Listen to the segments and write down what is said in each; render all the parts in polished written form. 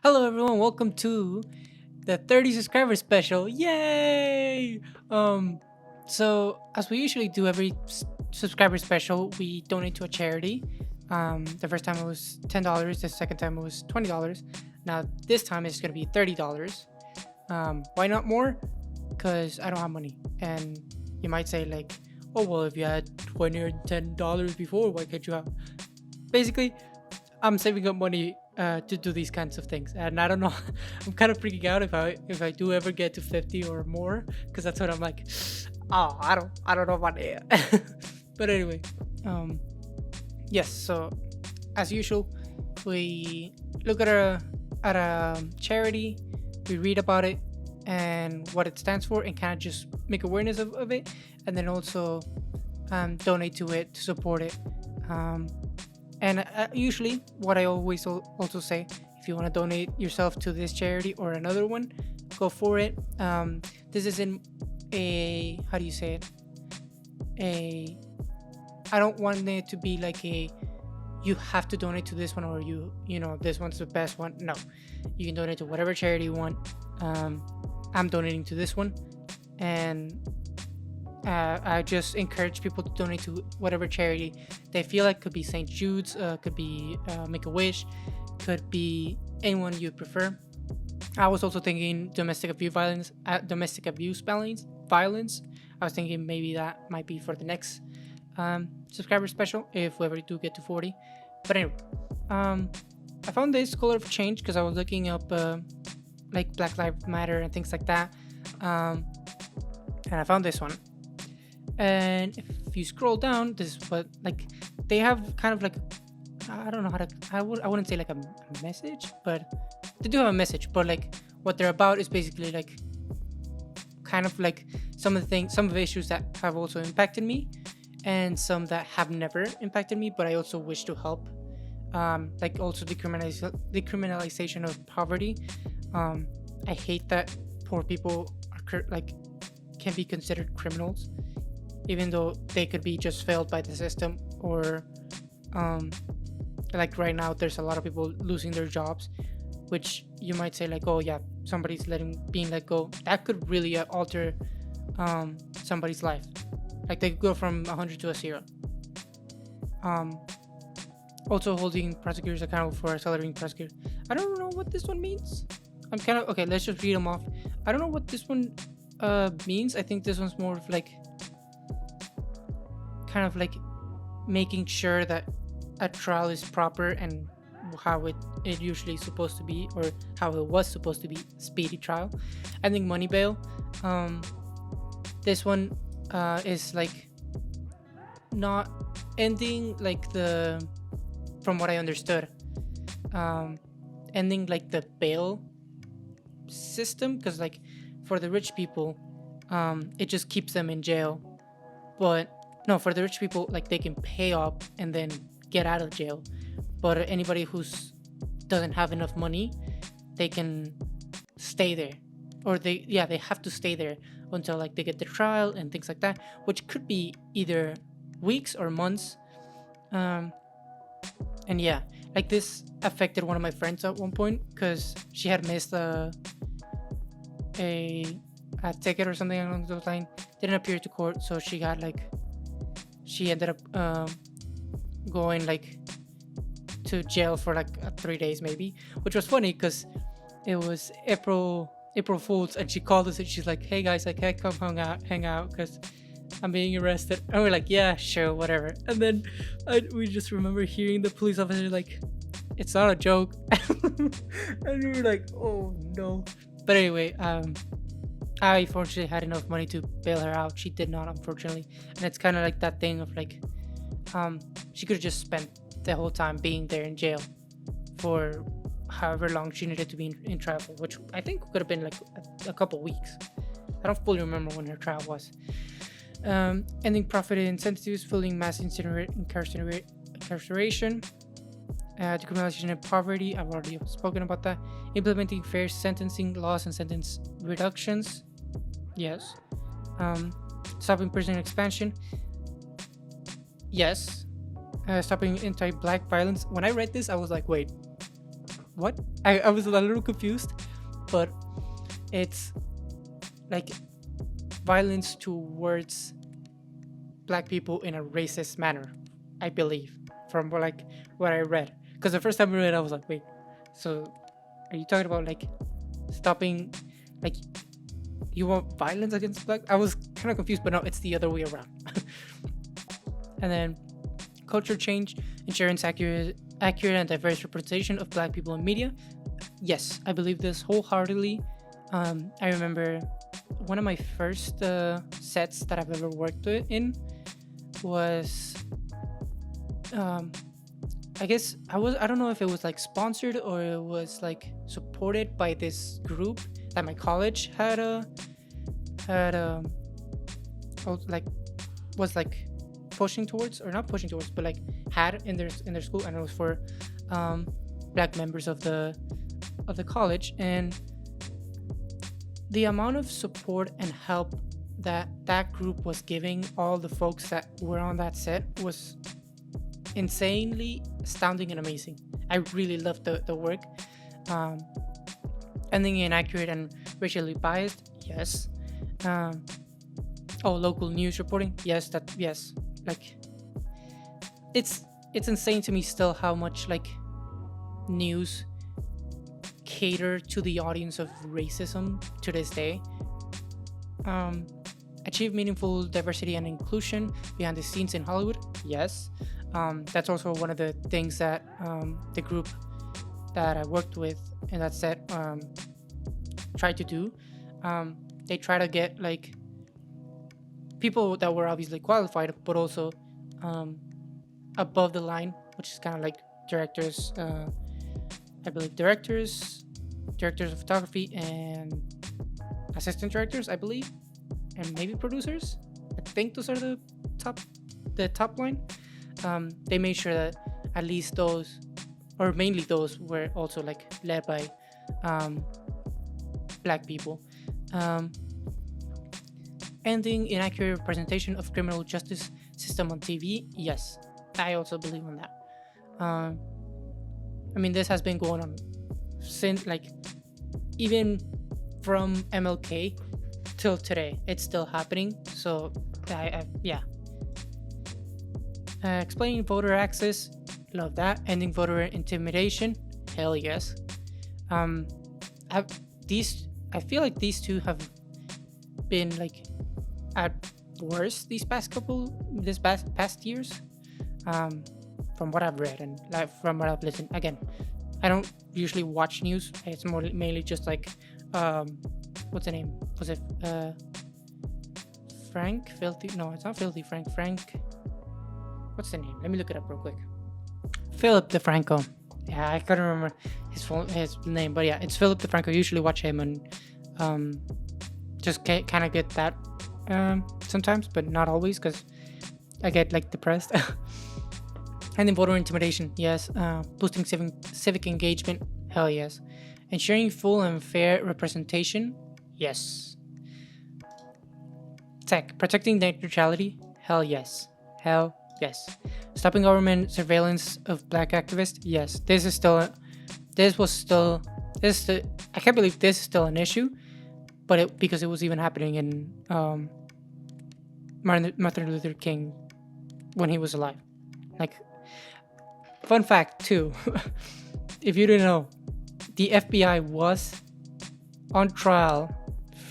Hello everyone, welcome to the 30 subscriber special. Yay! Um as we usually do every subscriber special, we donate to a charity. The first time it was $10, the second time it was $20. Now this time it's going to be $30. Why not more? Cuz I don't have money. And you might say like, "Oh, well, if you had 20 or $10 before, why can't you have?" Basically, I'm saving up money to do these kinds of things, and I don't know. I'm kind of freaking out if I do ever get to 50 or more, because that's what I'm like. Oh, I don't know about it. But anyway, um, yes. So as usual, we look at a charity, we read about it and what it stands for, and kind of just make awareness of it, and then also donate to it to support it. Um, and usually, what I always also say, if you want to donate yourself to this charity or another one, go for it. This isn't a, how do you say it? A, I don't want it to be like a, you have to donate to this one, or this one's the best one. No, you can donate to whatever charity you want. I'm donating to this one, and I just encourage people to donate to whatever charity they feel like. Could be St. Jude's, could be Make a Wish, could be anyone you prefer. I was also thinking domestic abuse violence. I was thinking maybe that might be for the next subscriber special if we ever do get to 40. But anyway, I found this color of change because I was looking up like Black Lives Matter and things like that, and I found this one. And if you scroll down, this is what, like, they have kind of like, I don't know how to, I wouldn't say like a message, but they do have a message. But like what they're about is basically like kind of like some of the issues that have also impacted me, and some that have never impacted me, but I also wish to help. Like also decriminalization of poverty. I hate that poor people are can be considered criminals, even though they could be just failed by the system, or like right now there's a lot of people losing their jobs, which you might say like, oh yeah, somebody's being let go. That could really alter somebody's life. Like they could go from 100 to a 0. Also holding prosecutors accountable for accelerating prosecutors. I don't know what this one means. I'm kind of okay, let's just read them off. I don't know what this one means. I think this one's more of like kind of like making sure that a trial is proper and how it usually is supposed to be, or how it was supposed to be, speedy trial. I think money bail. This one is like not ending like the, from what I understood, ending like the bail system, because like for the rich people, it just keeps them in jail. But no, for the rich people, like they can pay up and then get out of jail. But anybody who's doesn't have enough money, they can stay there, or they have to stay there until like they get the trial and things like that, which could be either weeks or months. And yeah, like this affected one of my friends at one point because she had missed a ticket or something along those lines. Didn't appear to court, so she ended up going like to jail for like 3 days maybe, which was funny because it was April Fools, and she called us and she's like, "Hey guys, I can't come hang out because I'm being arrested." And we're like, "Yeah, sure, whatever." And then we just remember hearing the police officer like, "It's not a joke," and we were like, "Oh no." But anyway, I fortunately had enough money to bail her out. She did not, unfortunately, and it's kind of like that thing of like, she could have just spent the whole time being there in jail for however long she needed to be in trial for, which I think could have been like a couple weeks. I don't fully remember when her trial was. Ending profit incentives, filling mass incarceration, decriminalization of poverty. I've already spoken about that. Implementing fair sentencing laws and sentence reductions. Yes. Stopping prison expansion. Yes. Stopping anti-black violence. When I read this, I was like, wait, what? I was a little confused, but it's like violence towards black people in a racist manner, I believe, from what I read. Because the first time I read it, I was like, wait, so are you talking about like stopping, like you want violence against black? I was kind of confused, but no, it's the other way around. And then culture change, insurance accurate and diverse representation of black people in media. Yes, I believe this wholeheartedly. I remember one of my first sets that I've ever worked in was, I guess I don't know if it was like sponsored or it was like supported by this group that my college had like was like pushing towards, or not pushing towards, but like had in their school, and it was for black members of the college. And the amount of support and help that group was giving all the folks that were on that set was insanely astounding and amazing. I really loved the work. Ending inaccurate and racially biased, yes. Local news reporting, yes. Like, it's insane to me still how much like news cater to the audience of racism to this day. Achieve meaningful diversity and inclusion behind the scenes in Hollywood, yes. That's also one of the things that the group that I worked with in that set tried to do. They try to get like people that were obviously qualified, but also above the line, which is kind of like directors, I believe directors of photography, and assistant directors, I believe, and maybe producers. I think those are the top line. They made sure that at least those, or mainly those, were also like led by black people. Ending inaccurate representation of criminal justice system on TV, yes, I also believe in that. I mean, this has been going on since, like, even from MLK till today, it's still happening. So yeah. Explaining voter access, love that. Ending voter intimidation, hell yes. I feel like these two have been like at worst these past years, from what I've read and like from what I've listened. Again, I don't usually watch news. It's mainly just like what's the name? Was it Frank? Filthy? No, it's not Filthy Frank. What's the name? Let me look it up real quick. Philip DeFranco. Yeah, I couldn't remember his name, but yeah, it's Philip DeFranco. Usually watch him and just kind of get that sometimes, but not always, because I get like depressed. And then voter intimidation, yes. Boosting civic engagement, hell yes. Ensuring full and fair representation, yes. Tech, protecting net neutrality, hell yes. Stopping government surveillance of black activists, yes. I can't believe this is still an issue, but because it was even happening in Martin Luther King when he was alive. Like, fun fact too, if you didn't know, the FBI was on trial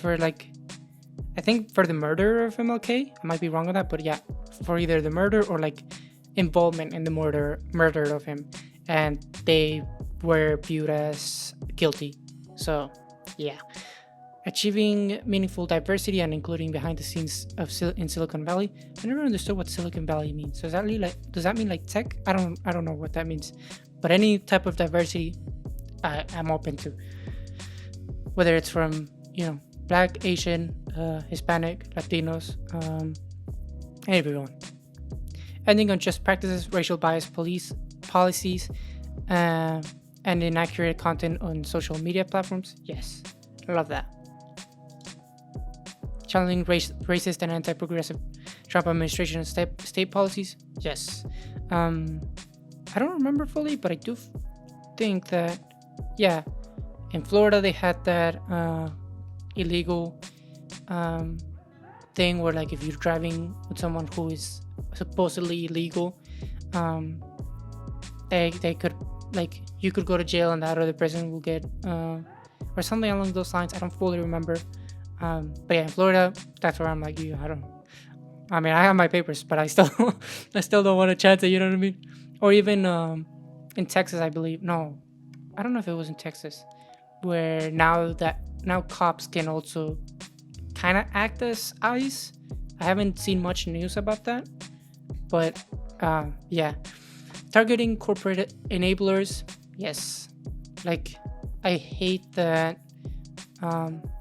for I think for the murder of MLK. I might be wrong on that, but yeah, for either the murder or like involvement in the murder of him, and they were viewed as guilty. So yeah. Achieving meaningful diversity and including behind the scenes in Silicon Valley. I never understood what Silicon Valley means. So does that mean like tech? I don't know what that means. But any type of diversity, I'm open to. Whether it's from Black, Asian, Hispanic, Latinos, everyone. Ending on just practices, racial bias, policies, and inaccurate content on social media platforms. Yes, I love that. Challenging racist and anti-progressive Trump administration and state policies. Yes. I don't remember fully, but I do think that yeah, in Florida they had that illegal um, thing where like if you're driving with someone who is supposedly illegal, um, they could, like, you could go to jail and that other person will get or something along those lines. I don't fully remember. But yeah, in Florida, that's where I'm like you. I mean, I have my papers, but I still I still don't want to chance it. You know what I mean? Or even in Texas, I believe. No, I don't know if it was in Texas, where now cops can also kind of act as eyes. I haven't seen much news about that, but yeah, targeting corporate enablers. Yes, like I hate that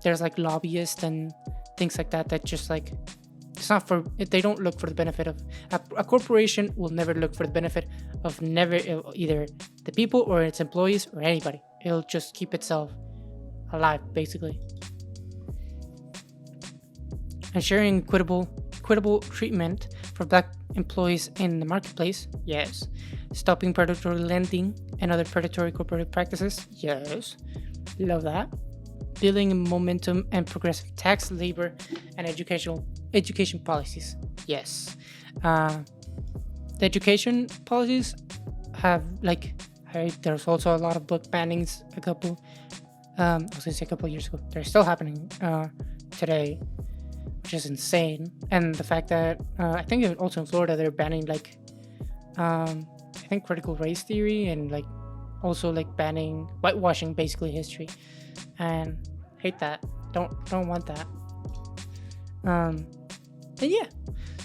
there's like lobbyists and things like that that just like it's not for, they don't look for the benefit of a corporation will never look for the benefit of never either the people or its employees or anybody. It'll just keep itself alive basically. Ensuring equitable treatment for black employees in the marketplace. Yes. Stopping predatory lending and other predatory corporate practices. Yes. Love that. Building momentum and progressive tax, labor, and education policies. Yes. The education policies have like there's also a lot of book bannings. I was gonna say a couple of years ago. They're still happening today, which is insane. And the fact that I think also in Florida they're banning like I think critical race theory and like also like banning whitewashing basically history, and hate that. Don't want that. And yeah,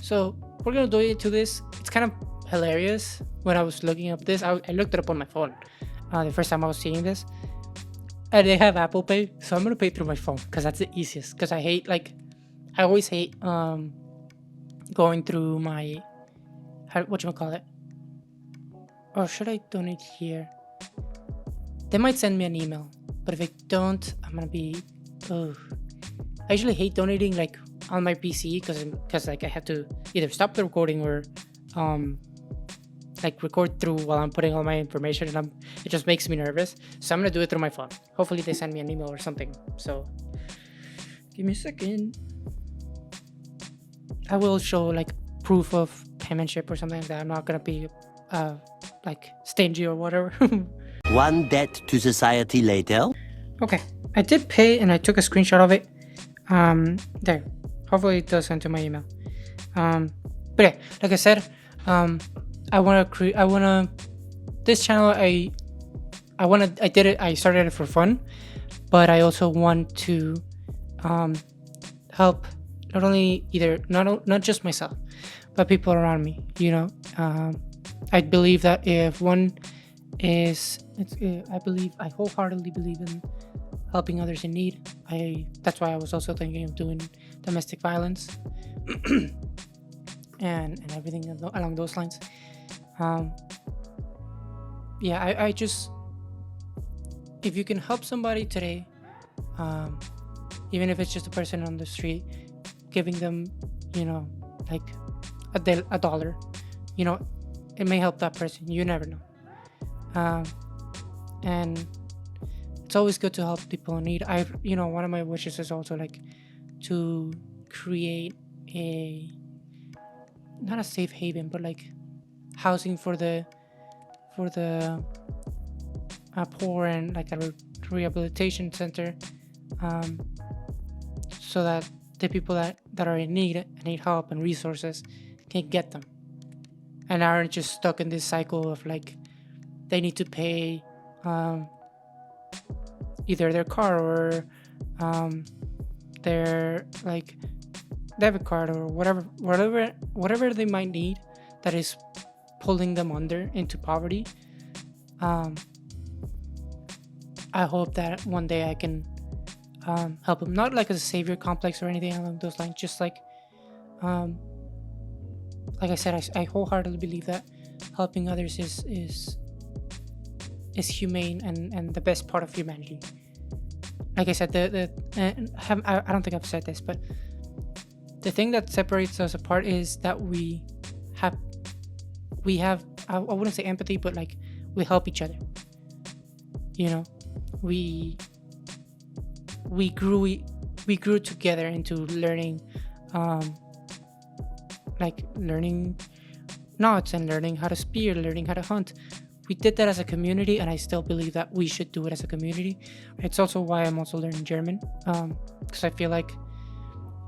so we're gonna do into this. It's kind of hilarious. When I was looking up this, I looked it up on my phone the first time I was seeing this, and they have Apple Pay, so I'm gonna pay through my phone because that's the easiest. Because I always hate going through my whatchamacallit. Or should I donate here? They might send me an email, but if they don't, I'm gonna be. I usually hate donating like on my PC because like I have to either stop the recording or like record through while I'm putting all my information, and it just makes me nervous. So I'm gonna do it through my phone. Hopefully they send me an email or something. So give me a second. I will show like proof of penmanship or something like that. I'm not gonna be like stingy or whatever. One debt to society later. Okay, I did pay and I took a screenshot of it. There. Hopefully it does send to my email. But yeah, like I said, this channel, I started it for fun, but I also want to help not just myself, but people around me, you know. I believe that if one is, I wholeheartedly believe in helping others in need. That's why I was also thinking of doing domestic violence and everything along those lines. Yeah, I just, if you can help somebody today, even if it's just a person on the street, giving them, you know, like a dollar, you know, it may help that person. You never know. And it's always good to help people in need. One of my wishes is also like to create not a safe haven, but like housing for the poor, and like a rehabilitation center, so that the people that are in need help and resources can get them, and aren't just stuck in this cycle of like they need to pay either their car or their like debit card or whatever they might need that is pulling them under into poverty. I hope that one day I can help them, not like as a savior complex or anything along those lines, just like I said, I wholeheartedly believe that helping others is humane and the best part of humanity. Like I said, I don't think I've said this, but the thing that separates us apart is that we have I wouldn't say empathy, but like we help each other. You know, we we grew we grew together into learning, um, like learning knots and learning how to spear, learning how to hunt. We did that as a community, and I still believe that we should do it as a community. It's also why I'm also learning German, because I feel like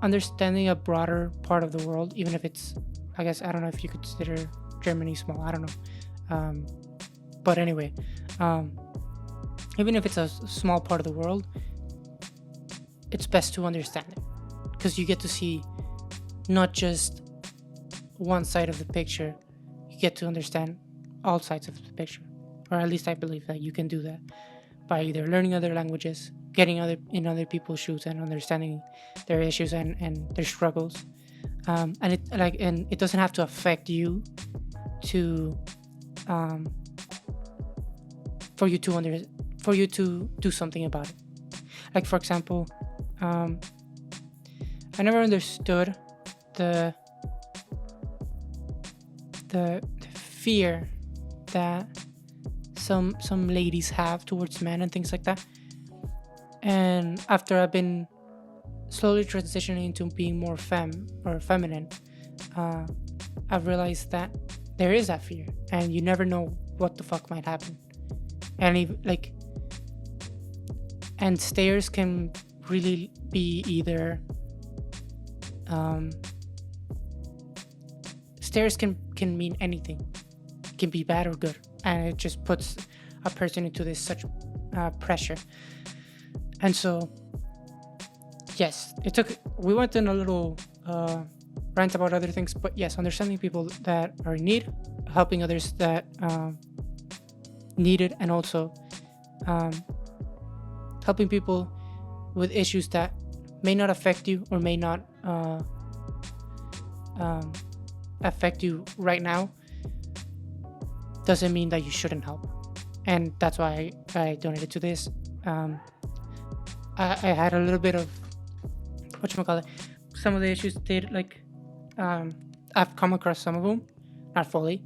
understanding a broader part of the world, even if it's, I guess, I don't know if you consider Germany small, I don't know. But anyway, um, even if it's a small part of the world, it's best to understand it because you get to see not just one side of the picture, you get to understand all sides of the picture. Or at least I believe that you can do that by either learning other languages, getting in other people's shoes, and understanding their issues and their struggles. And it doesn't have to affect you to um, for you to do something about it. Like for example, I never understood the fear that some ladies have towards men and things like that. And after I've been slowly transitioning into being more feminine, uh, I've realized that there is that fear, and you never know what the fuck might happen. And and stairs can really be either stairs can mean anything. It can be bad or good, and it just puts a person into this such pressure. And so yes, we went in a little rant about other things, but yes, understanding people that are in need, helping others that need it, and also helping people with issues that may not affect you or may not affect you right now doesn't mean that you shouldn't help. And that's why I donated to this. I had a little bit of whatchamacallit. Some of the issues did I've come across some of them, not fully.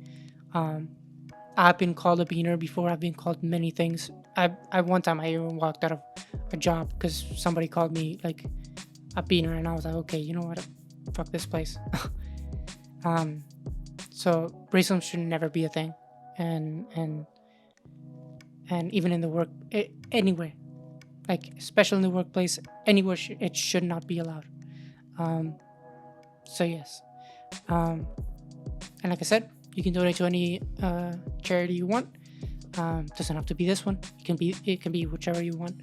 I've been called a beaner before. I've been called many things. I one time I even walked out of a job because somebody called me like a beaner, and I was like, okay, you know what, fuck this place. So racism should never be a thing, and even in the work, anywhere, like especially in the workplace, anywhere it should not be allowed. So yes, and like I said, you can donate to any charity you want. Doesn't have to be this one. It can be whichever you want.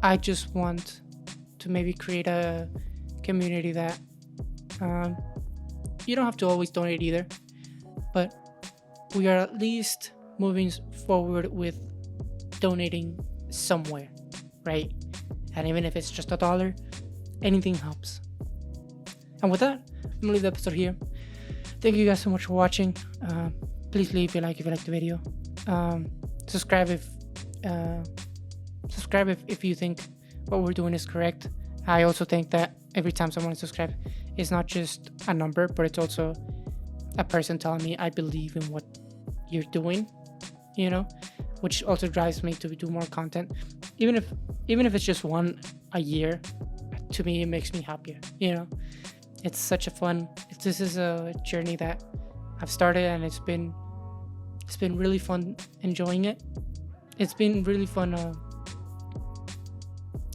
I just want to maybe create a community that you don't have to always donate either, but we are at least moving forward with donating somewhere, right? And even if it's just $1, anything helps. And with that, I'm gonna leave the episode here. Thank you guys so much for watching. Please leave a like if you like the video. Subscribe if you think what we're doing is correct. I also think that every time someone subscribes, it's not just a number, but it's also a person telling me I believe in what you're doing, which also drives me to do more content. Even if it's just one a year, to me it makes me happier. It's such a fun. This is a journey that I've started, and it's been really fun enjoying it. It's been really fun,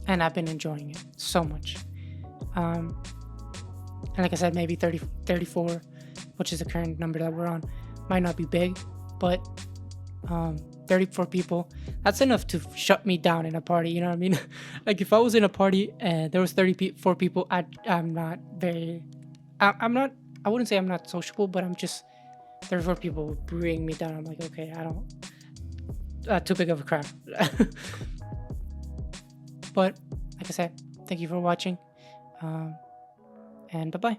and I've been enjoying it so much. And like I said, maybe 34, which is the current number that we're on, might not be big, but 34 people, that's enough to shut me down in a party, you know what I mean? Like if I was in a party and there was 34 people, I wouldn't say I'm not sociable, but I'm just, 34 people would bring me down. I'm like, okay, I don't, too big of a crowd. But like I said, thank you for watching, and bye-bye.